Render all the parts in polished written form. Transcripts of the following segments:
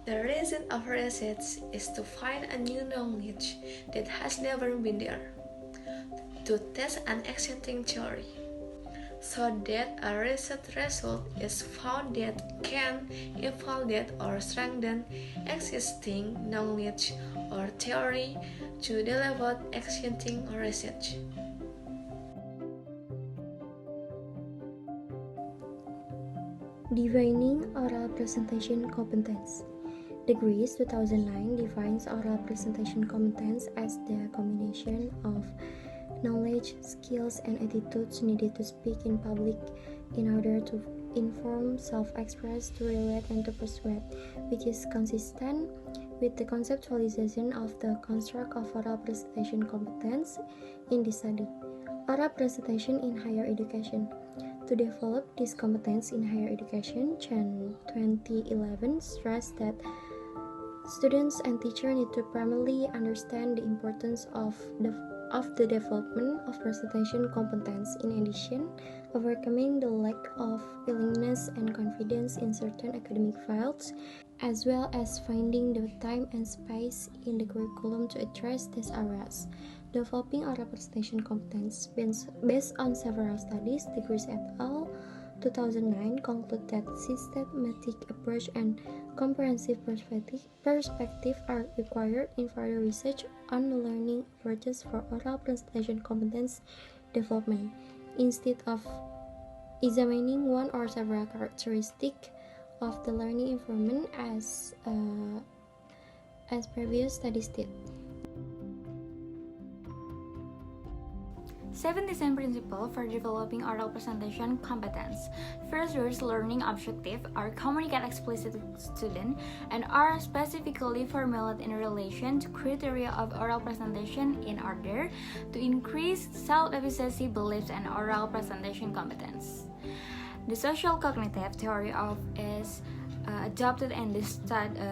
The reason of research is to find a new knowledge that has never been there, to test an existing theory, so that a research result is found that can invalidate or strengthen existing knowledge or theory to develop existing research. Defining oral presentation competence. Degrees 2009 defines oral presentation competence as the combination of knowledge, skills, and attitudes needed to speak in public in order to inform, self-express, to relate, and to persuade, which is consistent with the conceptualization of the construct of oral presentation competence in this study. Oral presentation in higher education. To develop this competence in higher education, Chen 2011 stressed that students and teachers need to primarily understand the importance of the development of presentation competence. In addition, overcoming the lack of willingness and confidence in certain academic fields, as well as finding the time and space in the curriculum to address these areas. Developing oral presentation competence based on several studies, Gulikers et al. 2009 conclude that systematic approach and comprehensive perspective are required in further research on the learning approaches for oral presentation competence development, instead of examining one or several characteristics of the learning environment as previous studies did. 7 design principles for developing oral presentation competence. First, there's learning objective are communicate explicitly to student and are specifically formulated in relation to criteria of oral presentation in order to increase self-efficacy beliefs and oral presentation competence. The social cognitive theory of is adopted in the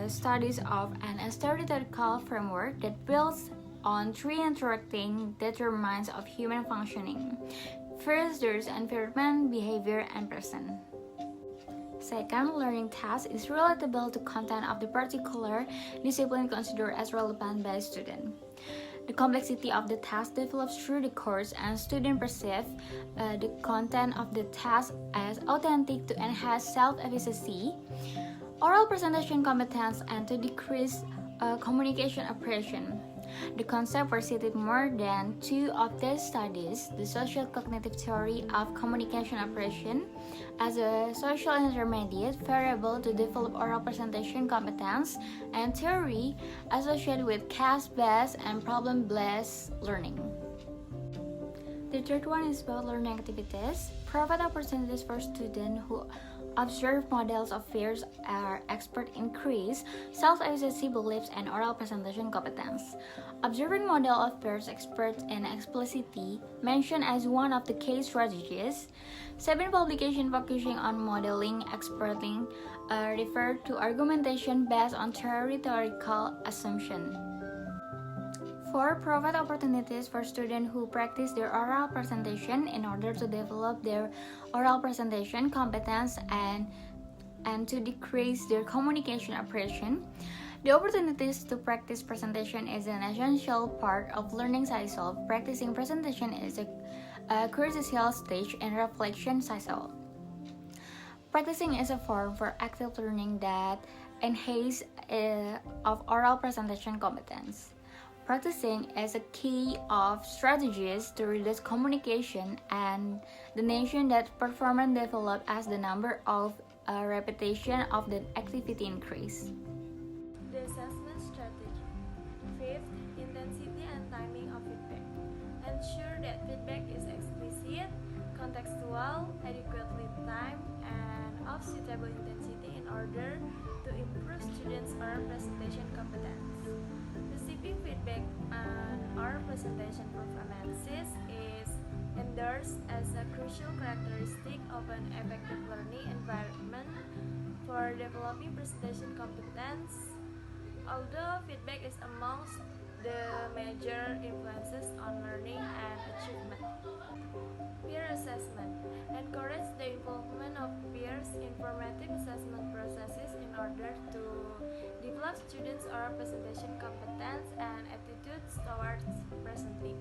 studies of an theoretical framework that builds on three interacting determinants of human functioning. First, there's environment, behavior, and person. Second, learning task is relatable to content of the particular discipline considered as relevant by student. The complexity of the task develops through the course, and students perceive the content of the task as authentic to enhance self-efficacy, oral presentation competence, and to decrease communication oppression. The concepts were cited more than 2 of these studies: the social cognitive theory of communication operation as a social intermediate variable to develop oral presentation competence, and theory associated with case-based and problem-based learning. The third one is about learning activities. Provide opportunities for students who observe models of fears are expert increase self-efficacy beliefs and oral presentation competence. Observing model of fears expert in explicitity mentioned as one of the case strategies. 7 publications focusing on modeling experting refer to argumentation based on theoretical assumption. 4. Provide opportunities for students who practice their oral presentation in order to develop their oral presentation competence and to decrease their communication oppression. The opportunities to practice presentation is an essential part of learning cycle. Practicing presentation is a crucial stage in reflection cycle. Practicing is a form for active learning that enhances of oral presentation competence. Practicing is a key of strategies to reduce communication and the notion that performance develops as the number of repetition of the activity increase. The assessment strategy. 5th, intensity and timing of feedback. Ensure that feedback is explicit, contextual, adequately timed, and of suitable intensity in order to improve students' oral presentation competence. Receiving feedback on oral presentation performances is endorsed as a crucial characteristic of an effective learning environment for developing presentation competence. Although feedback is amongst the major influences on learning and achievement. Peer assessment. Encourage the involvement of peers in formative assessment processes in order to develop students' oral presentation competence and attitudes towards presenting.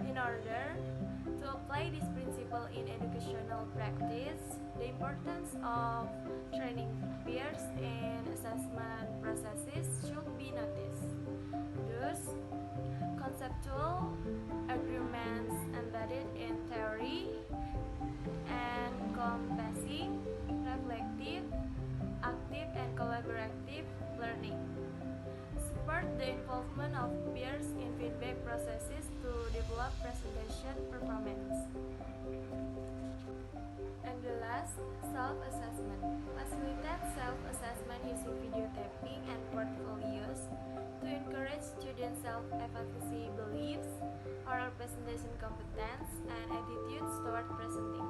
In order to apply this principle in educational practice, the importance of training peers in assessment processes should be noticed. Thus, conceptual agreements embedded in theory, encompassing reflective, active, and collaborative learning. Support the involvement of peers in feedback processes to develop presentation performance. And the last, self-assessment. Facilitate self-assessment using video tapping and portfolios to encourage student self-efficacy beliefs, oral presentation competence, and attitudes toward presenting.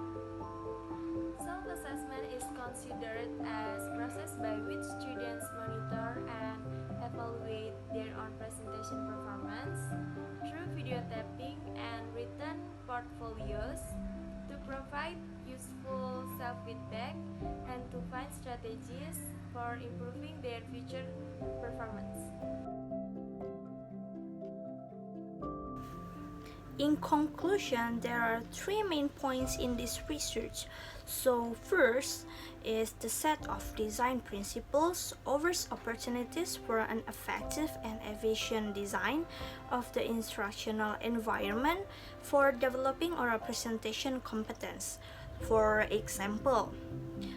Self-assessment is considered as a process by which students monitor and evaluate their own presentation performance through video tapping and written portfolios to provide useful self-feedback and to find strategies for improving their future performance. In conclusion, there are three main points in this research. So first is the set of design principles offers opportunities for an effective and efficient design of the instructional environment for developing oral presentation competence. For example,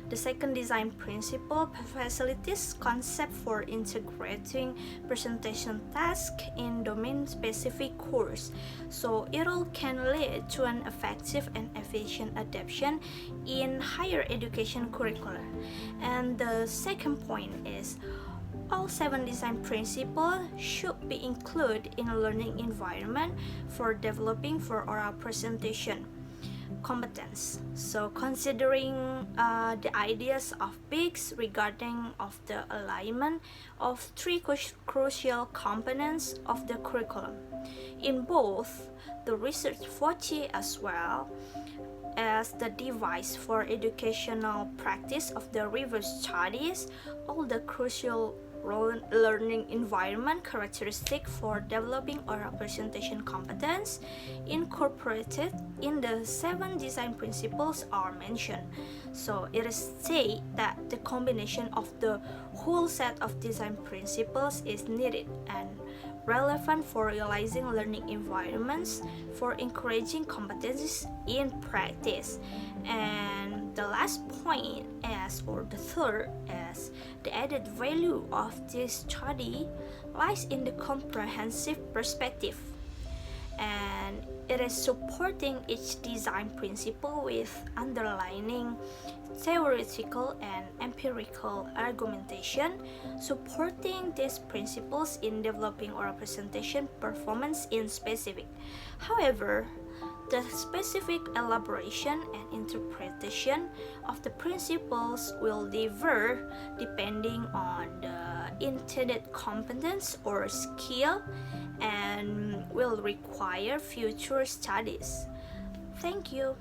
the second design principle facilitates concept for integrating presentation tasks in domain-specific course, so it all can lead to an effective and efficient adoption in higher education curricula. And the second point is all 7 design principles should be included in a learning environment for developing for oral presentation competence. So considering the ideas of Biggs regarding of the alignment of 3 crucial components of the curriculum in both the research 40 as well as the device for educational practice of the reverse studies, all the crucial learning environment characteristic for developing oral presentation competence incorporated in the 7 design principles are mentioned. So it is said that the combination of the whole set of design principles is needed and relevant for realizing learning environments for encouraging competencies in practice. And the last point is, or the third is, the added value of this study lies in the comprehensive perspective, and it is supporting each design principle with underlining theoretical and empirical argumentation, supporting these principles in developing oral presentation performance in specific. However, the specific elaboration and interpretation of the principles will differ depending on the intended competence or skill and will require future studies. Thank you.